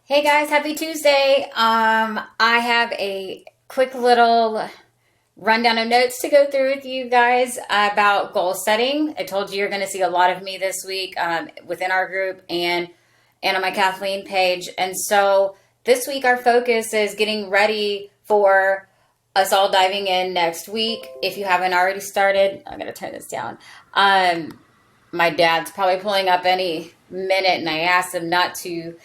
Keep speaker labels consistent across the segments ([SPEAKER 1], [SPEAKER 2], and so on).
[SPEAKER 1] Hey guys, happy Tuesday. I have a quick little rundown of notes to go through with you guys about goal setting. I told you you're going to see a lot of me this week within our group and on my Kathleen page. And so this week our focus is getting ready for us all diving in next week. If you haven't already started, I'm going to turn this down. My dad's probably pulling up any minute, and I asked him not to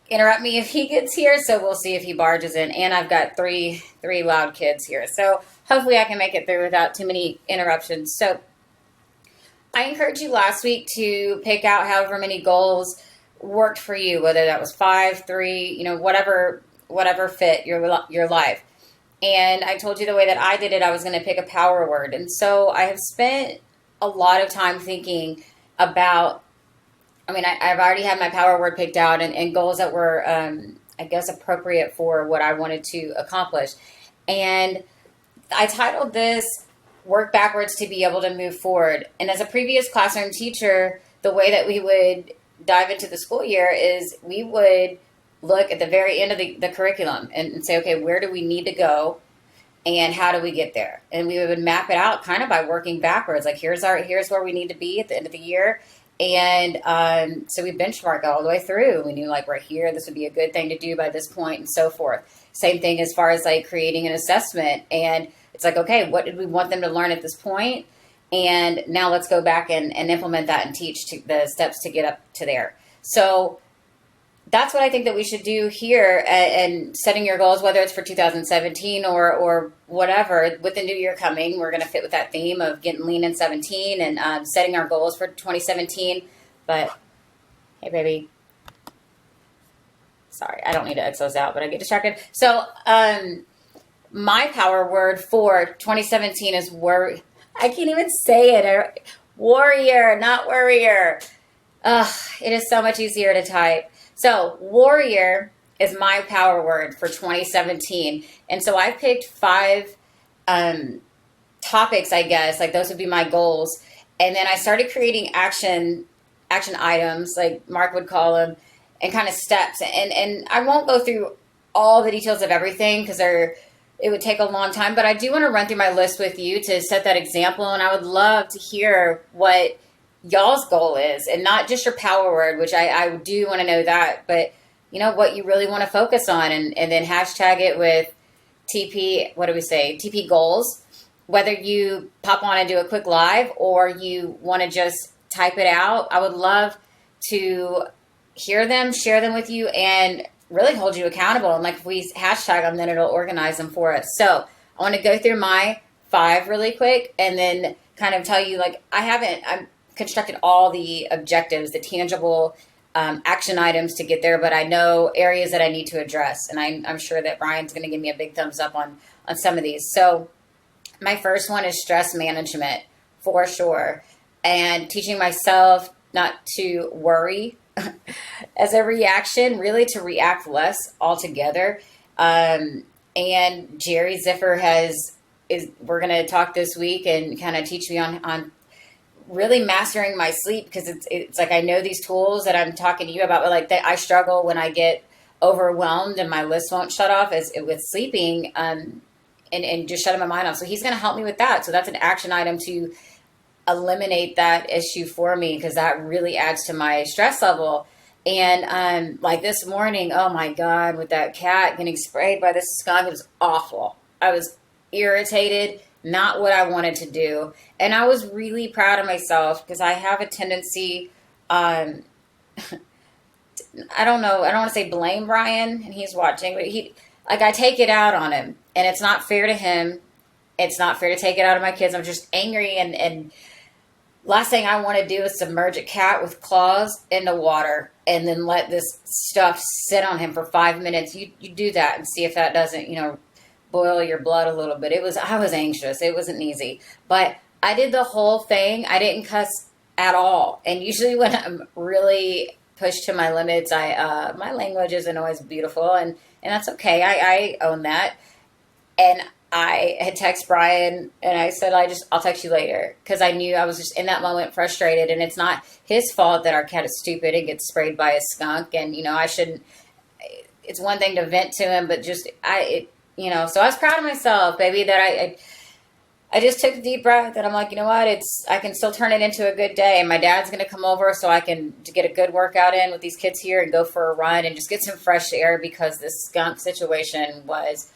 [SPEAKER 1] interrupt me if he gets here, so we'll see if he barges in. And I've got three loud kids here, so hopefully I can make it through without too many interruptions. So I encouraged you last week to pick out however many goals worked for you, whether that was 5, 3, whatever fit your life. And I told you the way that I did it, I was going to pick a power word. And so I have spent a lot of time thinking about, I've already had my power word picked out and goals that were, appropriate for what I wanted to accomplish. And I titled this Work Backwards to Be Able to Move Forward. And as a previous classroom teacher, the way that we would dive into the school year is we would look at the very end of the curriculum and say, okay, where do we need to go? And how do we get there? And we would map it out kind of by working backwards. Like here's where we need to be at the end of the year. And so we benchmark all the way through. We knew like we're here, this would be a good thing to do by this point and so forth. Same thing as far as like creating an assessment. And it's like, okay, what did we want them to learn at this point? And now let's go back and implement that and teach the steps to get up to there. So that's what I think that we should do here and setting your goals, whether it's for 2017 or whatever. With the new year coming, we're going to fit with that theme of getting lean in 17 and setting our goals for 2017. But, hey, baby. Sorry, I don't need to X those out, but I get distracted. So, my power word for 2017 is worry. I can't even say it. Warrior, not worrier. It is so much easier to type. So warrior is my power word for 2017. And so I picked 5 topics, I guess, like those would be my goals. And then I started creating action items, like Mark would call them, and kind of steps. And I won't go through all the details of everything because it would take a long time. But I do want to run through my list with you to set that example. And I would love to hear what y'all's goal is, and not just your power word, which I do want to know that, but you know what you really want to focus on, and then hashtag it with TP, what do we say? TP goals, whether you pop on and do a quick live or you want to just type it out. I would love to hear them, share them with you, and really hold you accountable. And like if we hashtag them, then it'll organize them for us. So I want to go through my 5 really quick and then kind of tell you, like, I'm constructed all the objectives, the tangible action items to get there, but I know areas that I need to address. And I'm sure that Brian's going to give me a big thumbs up on some of these. So my first one is stress management for sure. And teaching myself not to worry as a reaction, really to react less altogether. And Jerry Ziffer we're going to talk this week and kind of teach me on really mastering my sleep, because it's like I know these tools that I'm talking to you about, but like that I struggle when I get overwhelmed and my list won't shut off with sleeping and just shutting my mind off. So he's going to help me with that. So that's an action item to eliminate that issue for me, because that really adds to my stress level. And like this morning, oh my God, with that cat getting sprayed by this skunk, it was awful. I was irritated. Not what I wanted to do. And I was really proud of myself because I have a tendency, I don't know, I don't want to say blame Brian, and he's watching, but I take it out on him, and it's not fair to him. It's not fair to take it out of my kids. I'm just angry, and last thing I want to do is submerge a cat with claws into water and then let this stuff sit on him for 5 minutes. You do that and see if that doesn't, boil your blood a little bit. I was anxious. It wasn't easy, but I did the whole thing. I didn't cuss at all. And usually when I'm really pushed to my limits, my language isn't always beautiful, and that's okay. I own that. And I had texted Brian and I said, I'll text you later, because I knew I was just in that moment frustrated, and it's not his fault that our cat is stupid and gets sprayed by a skunk. And, I shouldn't it's one thing to vent to him, but just so I was proud of myself, baby, that I just took a deep breath and I'm like, you know what? I can still turn it into a good day. And my dad's going to come over so I can get a good workout in with these kids here and go for a run and just get some fresh air because this skunk situation was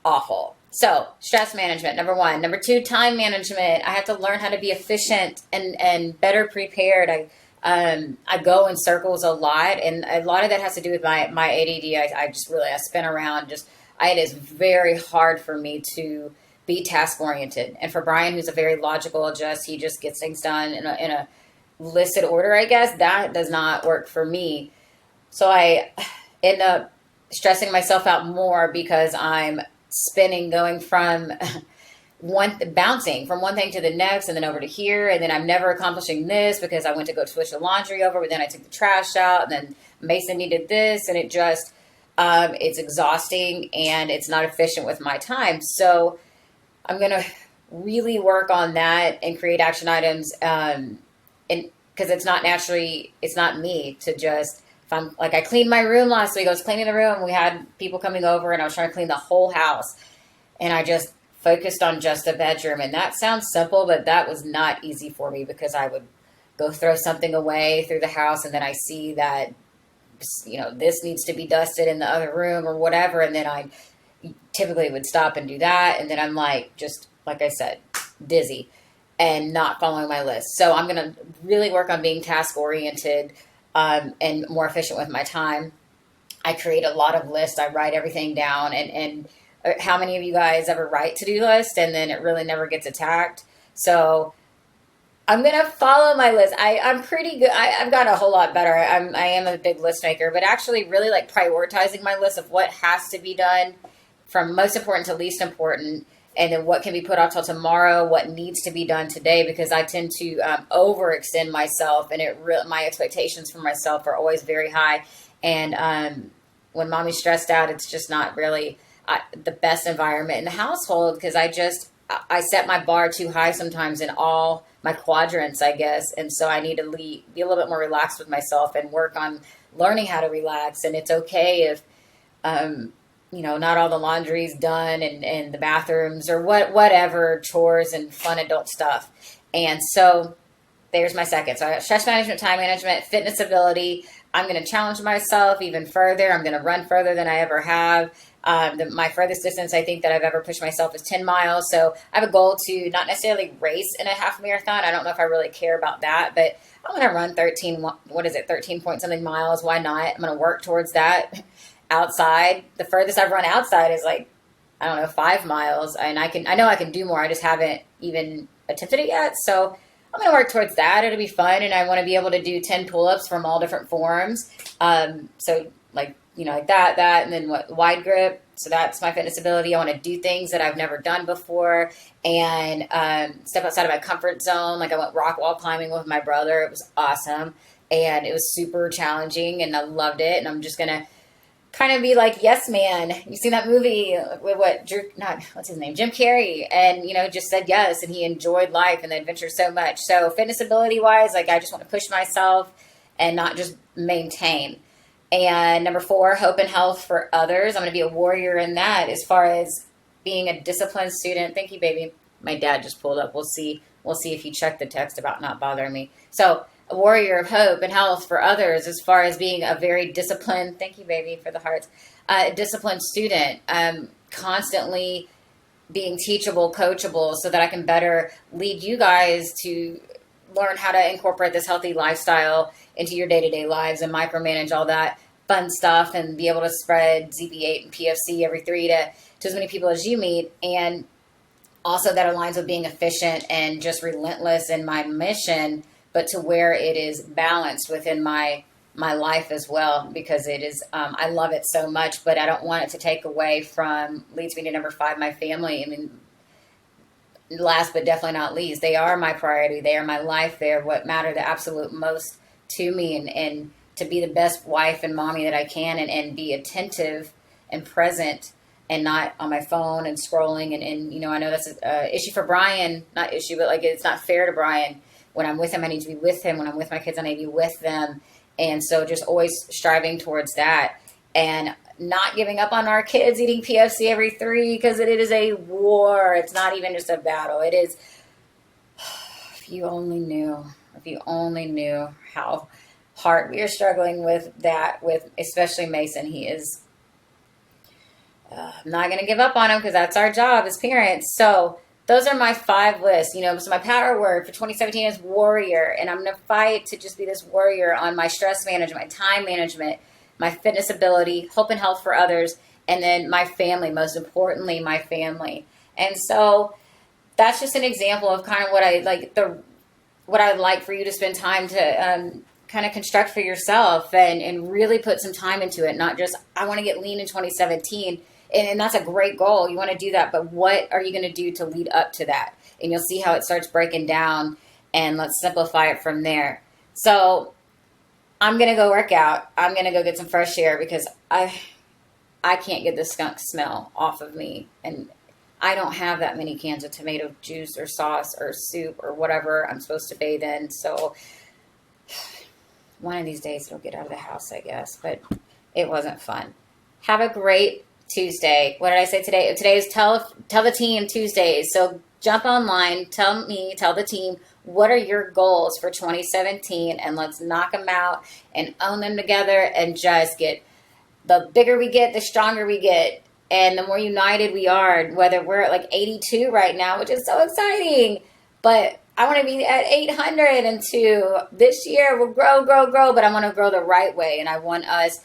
[SPEAKER 1] awful. So stress management, number one. Number two, time management. I have to learn how to be efficient and better prepared. I go in circles a lot, and a lot of that has to do with my ADD. I spin around. It is very hard for me to be task oriented. And for Brian, who's a very logical, he just gets things done in a listed order, I guess. That does not work for me. So I end up stressing myself out more because I'm spinning, going from bouncing from one thing to the next and then over to here. And then I'm never accomplishing this because I went to go switch the laundry over, but then I took the trash out and then Mason needed this. And it just, it's exhausting and it's not efficient with my time. So I'm going to really work on that and create action items. And because it's not me to just, if I'm like, I cleaned my room last week. I was cleaning the room. We had people coming over and I was trying to clean the whole house. And I just focused on just the bedroom. And that sounds simple, but that was not easy for me because I would go throw something away through the house. And then I see that, this needs to be dusted in the other room or whatever. And then I typically would stop and do that. And then I'm like, just like I said, dizzy and not following my list. So I'm going to really work on being task oriented and more efficient with my time. I create a lot of lists. I write everything down. And how many of you guys ever write to-do list and then it really never gets attacked? So I'm going to follow my list. I'm pretty good. I've got a whole lot better. I am a big list maker, but actually really like prioritizing my list of what has to be done from most important to least important. And then what can be put off till tomorrow, what needs to be done today, because I tend to overextend myself, and my expectations for myself are always very high. And when mommy's stressed out, it's just not really the best environment in the household because I set my bar too high sometimes in all my quadrants, I guess. And so I need to be a little bit more relaxed with myself and work on learning how to relax. And it's okay if not all the laundry's done and the bathrooms or whatever chores and fun adult stuff. And so there's my second. So I got stress management, time management, fitness ability. I'm going to challenge myself even further. I'm going to run further than I ever have. My furthest distance I think that I've ever pushed myself is 10 miles. So I have a goal to not necessarily race in a half marathon. I don't know if I really care about that, but I'm going to run 13 point something miles. Why not? I'm going to work towards that. Outside, the furthest I've run outside is 5 miles, and I know I can do more. I just haven't even attempted it yet. So I'm going to work towards that. It'll be fun, and I want to be able to do 10 pull-ups from all different forms. Like that, and then wide grip. So that's my fitness ability. I want to do things that I've never done before, and step outside of my comfort zone. Like I went rock wall climbing with my brother. It was awesome, and it was super challenging, and I loved it. And I'm just gonna kind of be like, yes, man. You seen that movie with what's his name? Jim Carrey. And, just said yes. And he enjoyed life and the adventure so much. So fitness ability wise, I just want to push myself and not just maintain. And number 4, hope and health for others. I'm going to be a warrior in that as far as being a disciplined student. Thank you, baby. My dad just pulled up. We'll see if he checked the text about not bothering me. So a warrior of hope and health for others as far as being a very disciplined, thank you, baby, for the hearts, disciplined student, constantly being teachable, coachable, so that I can better lead you guys to learn how to incorporate this healthy lifestyle into your day-to-day lives and micromanage all that fun stuff and be able to spread ZB8 and PFC every 3 to as many people as you meet. And also that aligns with being efficient and just relentless in my mission, but to where it is balanced within my life as well, because it is, I love it so much, but I don't want it to take away from, leads me to number 5, my family. I mean, last but definitely not least, they are my priority. They are my life. They are what matter the absolute most to me, and to be the best wife and mommy that I can, and be attentive and present and not on my phone and scrolling. And I know that's an issue for Brian, not issue, but it's not fair to Brian. When I'm with him, I need to be with him. When I'm with my kids, I need to be with them. And so just always striving towards that.
[SPEAKER 2] and not giving up on our kids eating PFC every 3, because it is a war. It's not even just a battle. It is, if you only knew, how hard we are struggling with that, with especially Mason. He is, I'm not going to give up on him because that's our job as parents. So those are my 5 lists. So my power word for 2017 is warrior. And I'm going to fight to just be this warrior on my stress management, my time management, my fitness ability, hope and health for others, and then my family, most importantly, my family. And so that's just an example of kind of what I'd like for you to spend time to kind of construct for yourself, and really put some time into it. Not just, I want to get lean in 2017. And that's a great goal. You want to do that. But what are you going to do to lead up to that? And you'll see how it starts breaking down. And let's simplify it from there. So I'm going to go work out. I'm going to go get some fresh air, because I can't get the skunk smell off of me. And I don't have that many cans of tomato juice or sauce or soup or whatever I'm supposed to bathe in. So one of these days it'll get out of the house, I guess. But it wasn't fun. Have a great Tuesday. What did I say today? Today is tell the team Tuesdays. So jump online, tell the team, what are your goals for 2017, and let's knock them out and own them together, and just the bigger we get, the stronger we get, and the more united we are. Whether we're at like 82 right now, which is so exciting, but I want to be at 802 this year. We'll grow, but I want to grow the right way, and I want us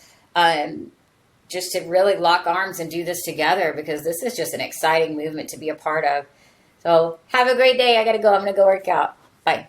[SPEAKER 2] just to really lock arms and do this together, because this is just an exciting movement to be a part of. So have a great day. I got to go. I'm going to go work out. Bye.